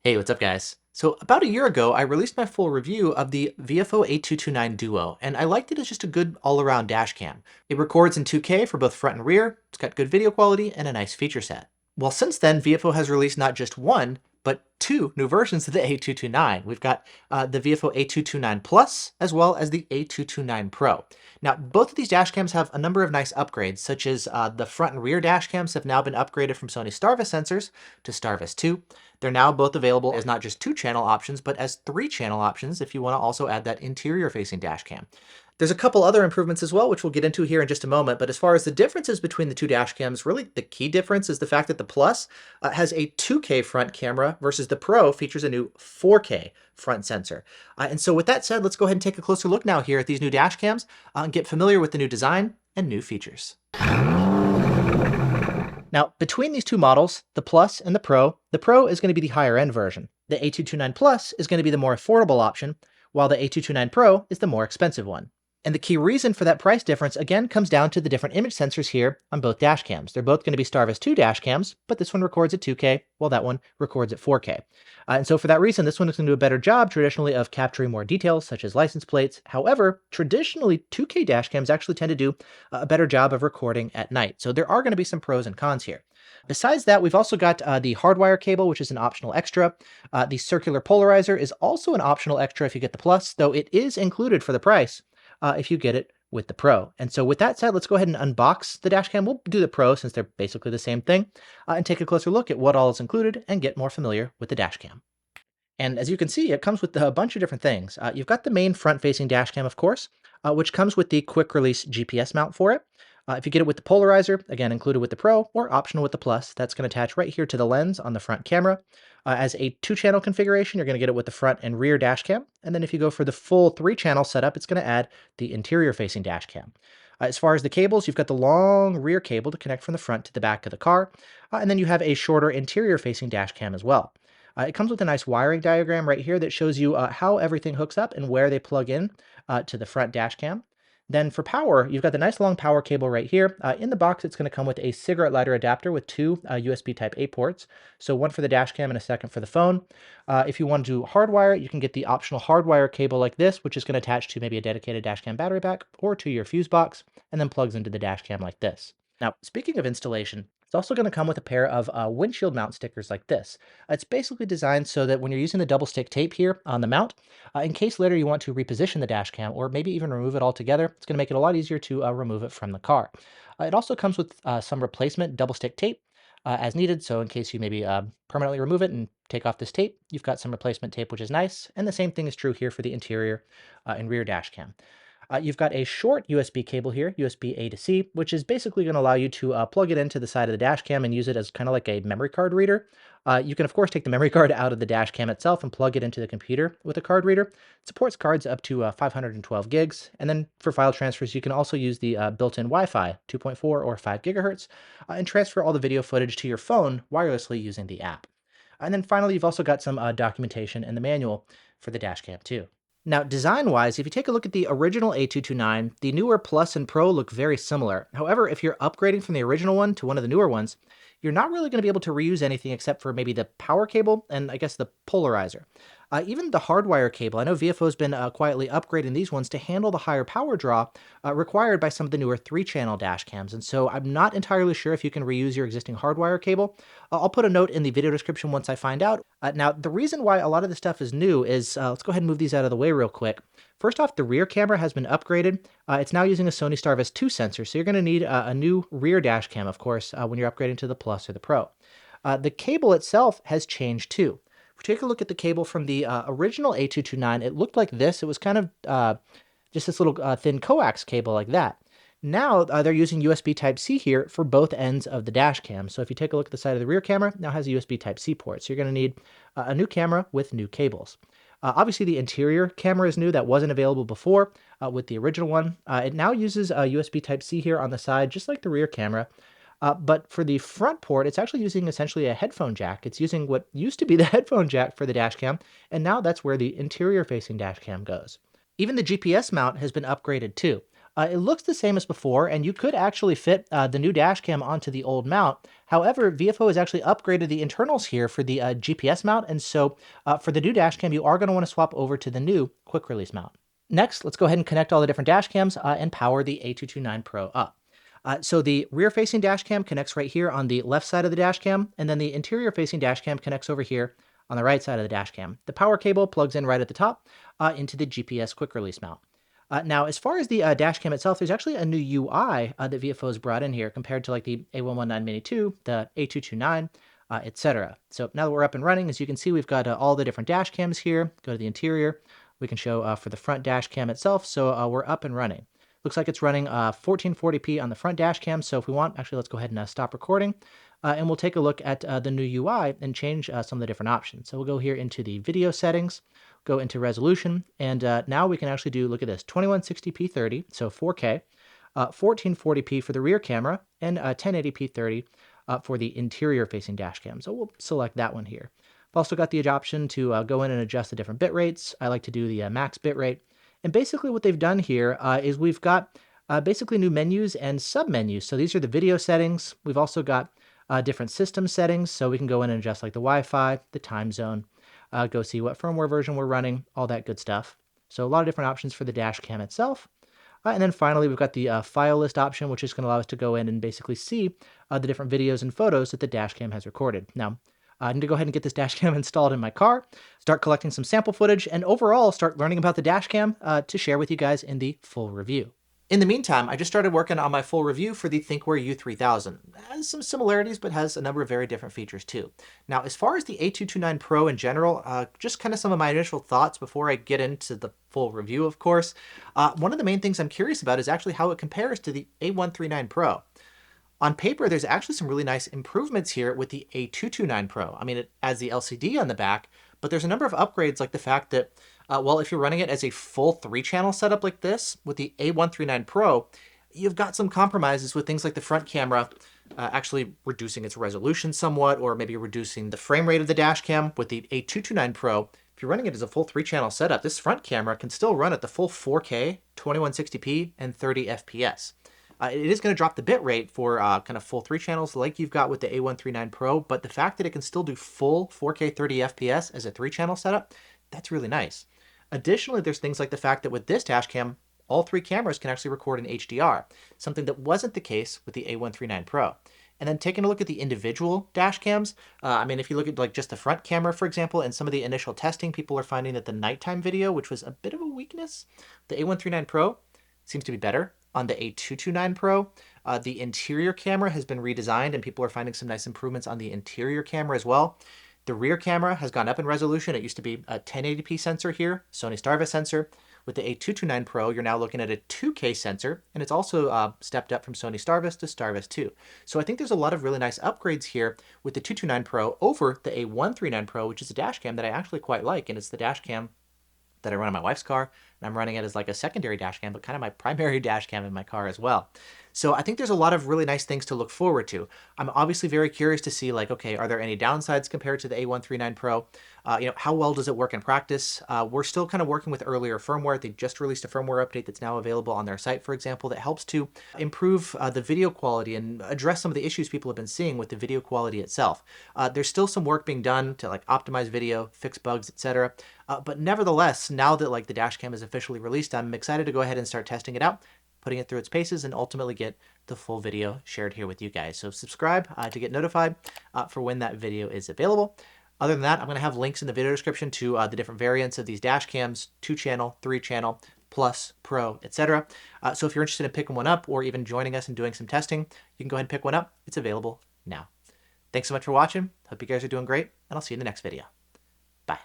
Hey, what's up guys? So about a year ago, I released my full review of the Viofo A229 Duo, and I liked it as just a good all-around dash cam. It records in 2K for both front and rear, it's got good video quality, and a nice feature set. Well, since then, Viofo has released not just one, but two new versions of the A229. We've got the Viofo A229 Plus, as well as the A229 Pro. Now, both of these dash cams have a number of nice upgrades, such as the front and rear dash cams have now been upgraded from Sony Starvis sensors to Starvis 2. They're now both available as not just 2-channel options, but as 3-channel options if you want to also add that interior-facing dash cam. There's a couple other improvements as well, which we'll get into here in just a moment, but as far as the differences between the two dash cams, really the key difference is the fact that the Plus has a 2K front camera versus the Pro features a new 4K front sensor. And so with that said, let's go ahead and take a closer look now here at these new dash cams and get familiar with the new design and new features. Now, between these two models, the Plus and the Pro is going to be the higher end version. The A229 Plus is going to be the more affordable option, while the A229 Pro is the more expensive one. And the key reason for that price difference, again, comes down to the different image sensors here on both dash cams. They're both going to be Starvis 2 dash cams, but this one records at 2K, while that one records at 4K. And so for that reason, this one is going to do a better job traditionally of capturing more details, such as license plates. However, traditionally, 2K dash cams actually tend to do a better job of recording at night. So there are going to be some pros and cons here. Besides that, we've also got the hardwire cable, which is an optional extra. The circular polarizer is also an optional extra if you get the Plus, though it is included for the price if you get it with the Pro. And so with that said, let's go ahead and unbox the dash cam. We'll do the Pro since they're basically the same thing, and take a closer look at what all is included and get more familiar with the dash cam. And as you can see, it comes with a bunch of different things. You've got the main front-facing dash cam, of course, which comes with the quick-release GPS mount for it. If you get it with the polarizer, again, included with the Pro, or optional with the Plus, that's going to attach right here to the lens on the front camera. As a 2-channel configuration, you're going to get it with the front and rear dash cam. And then if you go for the full 3-channel setup, it's going to add the interior-facing dash cam. As far as the cables, you've got the long rear cable to connect from the front to the back of the car. And then you have a shorter interior-facing dash cam as well. It comes with a nice wiring diagram right here that shows you how everything hooks up and where they plug in to the front dash cam. Then for power, you've got the nice long power cable right here. In the box, it's going to come with a cigarette lighter adapter with two USB Type-A ports. So one for the dash cam and a second for the phone. If you want to do hardwire, you can get the optional hardwire cable like this, which is going to attach to maybe a dedicated dash cam battery pack or to your fuse box, and then plugs into the dash cam like this. Now, speaking of installation, it's also going to come with a pair of windshield mount stickers like this. It's basically designed so that when you're using the double stick tape here on the mount, in case later you want to reposition the dash cam or maybe even remove it altogether, it's going to make it a lot easier to remove it from the car. It also comes with some replacement double stick tape as needed. So in case you maybe permanently remove it and take off this tape, you've got some replacement tape, which is nice. And the same thing is true here for the interior and rear dash cam. You've got a short USB cable here, USB A to C, which is basically going to allow you to plug it into the side of the dash cam and use it as kind of like a memory card reader. You can, of course, take the memory card out of the dash cam itself and plug it into the computer with a card reader. It supports cards up to 512 gigs. And then for file transfers, you can also use the built-in Wi-Fi 2.4 or 5 gigahertz and transfer all the video footage to your phone wirelessly using the app. And then finally, you've also got some documentation in the manual for the dash cam too. Now, design-wise, if you take a look at the original A229, the newer Plus and Pro look very similar. However, if you're upgrading from the original one to one of the newer ones, you're not really going to be able to reuse anything except for maybe the power cable and I guess the polarizer. Even the hardwire cable, I know Viofo has been quietly upgrading these ones to handle the higher power draw required by some of the newer 3-channel dash cams. And so I'm not entirely sure if you can reuse your existing hardwire cable. I'll put a note in the video description once I find out. Now, the reason why a lot of this stuff is new is, let's go ahead and move these out of the way real quick. First off, the rear camera has been upgraded. It's now using a Sony Starvis 2 sensor, so you're going to need a new rear dash cam, of course, when you're upgrading to the Plus or the Pro. The cable itself has changed too. If we take a look at the cable from the original A229, it looked like this. It was kind of just this little thin coax cable like that. Now they're using USB Type-C here for both ends of the dash cam. So if you take a look at the side of the rear camera, it now has a USB Type-C port. So you're going to need a new camera with new cables. Obviously, the interior camera is new. That wasn't available before with the original one. It now uses a USB Type-C here on the side, just like the rear camera. But for the front port, it's actually using essentially a headphone jack. It's using what used to be the headphone jack for the dash cam, and now that's where the interior-facing dash cam goes. Even the GPS mount has been upgraded too. It looks the same as before, and you could actually fit the new Dashcam onto the old mount. However, Viofo has actually upgraded the internals here for the GPS mount, and so for the new Dashcam, you are going to want to swap over to the new quick release mount. Next, let's go ahead and connect all the different Dashcams and power the A229 Pro up. So the rear-facing Dashcam connects right here on the left side of the Dashcam, and then the interior-facing Dashcam connects over here on the right side of the Dashcam. The power cable plugs in right at the top into the GPS quick release mount. Now, as far as the Dashcam itself, there's actually a new UI that Viofo has brought in here compared to like the A119 Mini 2, the A229, etc. So now that we're up and running, as you can see, we've got all the different Dashcams here. Go to the interior. We can show for the front Dashcam itself. So we're up and running. Looks like it's running 1440p on the front Dashcam. So if we want, actually, let's go ahead and stop recording. And we'll take a look at the new UI and change some of the different options. So we'll go here into the video settings, go into resolution, and now we can actually do, look at this, 2160p 30, so 4K, 1440p for the rear camera, and 1080p 30 for the interior facing dash cam. So we'll select that one here. I've also got the option to go in and adjust the different bit rates. I like to do the max bit rate. And basically what they've done here is we've got basically new menus and sub-menus. So these are the video settings. We've also got different system settings, so we can go in and adjust like the Wi-Fi, the time zone, go see what firmware version we're running, all that good stuff. So a lot of different options for the dash cam itself. And then finally, we've got the file list option, which is going to allow us to go in and basically see the different videos and photos that the dash cam has recorded. Now, I need to go ahead and get this dash cam installed in my car, start collecting some sample footage, and overall start learning about the dash cam to share with you guys in the full review. In the meantime, I just started working on my full review for the ThinkWare U3000. It has some similarities, but has a number of very different features too. Now, as far as the A229 Pro in general, just kind of some of my initial thoughts before I get into the full review, of course. One of the main things I'm curious about is actually how it compares to the A139 Pro. On paper, there's actually some really nice improvements here with the A229 Pro. I mean, it adds the LCD on the back, but there's a number of upgrades, like the fact that, well, if you're running it as a full 3-channel setup like this with the A139 Pro, you've got some compromises with things like the front camera actually reducing its resolution somewhat, or maybe reducing the frame rate of the dash cam. With the A229 Pro, if you're running it as a full 3-channel setup, this front camera can still run at the full 4K, 2160p, and 30 FPS. It is going to drop the bit rate for kind of full 3 channels like you've got with the A139 Pro, but the fact that it can still do full 4K 30 FPS as a 3-channel setup, that's really nice. Additionally, there's things like the fact that with this dash cam, all 3 cameras can actually record in HDR, something that wasn't the case with the A139 Pro. And then taking a look at the individual dash cams, I mean, if you look at like just the front camera, for example, and some of the initial testing, people are finding that the nighttime video, which was a bit of a weakness, the A139 Pro seems to be better. On the A229 Pro, the interior camera has been redesigned, and people are finding some nice improvements on the interior camera as well. The rear camera has gone up in resolution. It used to be a 1080p sensor here, Sony Starvis sensor. With the A229 Pro, you're now looking at a 2K sensor, and it's also stepped up from Sony Starvis to Starvis 2. So I think there's a lot of really nice upgrades here with the 229 Pro over the A139 Pro, which is a dash cam that I actually quite like, and it's the dash cam that I run on my wife's car, and I'm running it as like a secondary dash cam, but kind of my primary dash cam in my car as well. So I think there's a lot of really nice things to look forward to. I'm obviously very curious to see, like, okay, are there any downsides compared to the A139 Pro? How well does it work in practice? We're still kind of working with earlier firmware. They just released a firmware update that's now available on their site, for example, that helps to improve the video quality and address some of the issues people have been seeing with the video quality itself. There's still some work being done to like optimize video, fix bugs, etc. But nevertheless, now that like the dashcam is officially released, I'm excited to go ahead and start testing it out, putting it through its paces, and ultimately get the full video shared here with you guys. So subscribe to get notified for when that video is available. Other than that, I'm going to have links in the video description to the different variants of these dash cams, 2-channel, 3-channel, Plus, Pro, etc. So if you're interested in picking one up or even joining us and doing some testing, you can go ahead and pick one up. It's available now. Thanks so much for watching. Hope you guys are doing great, and I'll see you in the next video. Bye.